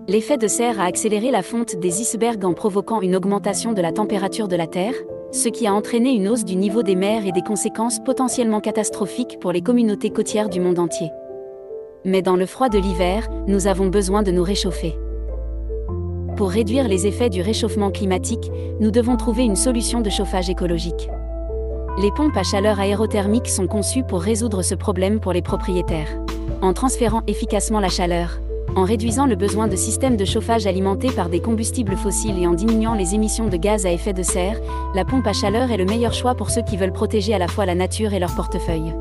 L'effet de serre a accéléré la fonte des icebergs en provoquant une augmentation de la température de la Terre, ce qui a entraîné une hausse du niveau des mers et des conséquences potentiellement catastrophiques pour les communautés côtières du monde entier. Mais dans le froid de l'hiver, nous avons besoin de nous réchauffer. Pour réduire les effets du réchauffement climatique, nous devons trouver une solution de chauffage écologique. Les pompes à chaleur aérothermique sont conçues pour résoudre ce problème pour les propriétaires. En transférant efficacement la chaleur, en réduisant le besoin de systèmes de chauffage alimentés par des combustibles fossiles et en diminuant les émissions de gaz à effet de serre, la pompe à chaleur est le meilleur choix pour ceux qui veulent protéger à la fois la nature et leur portefeuille.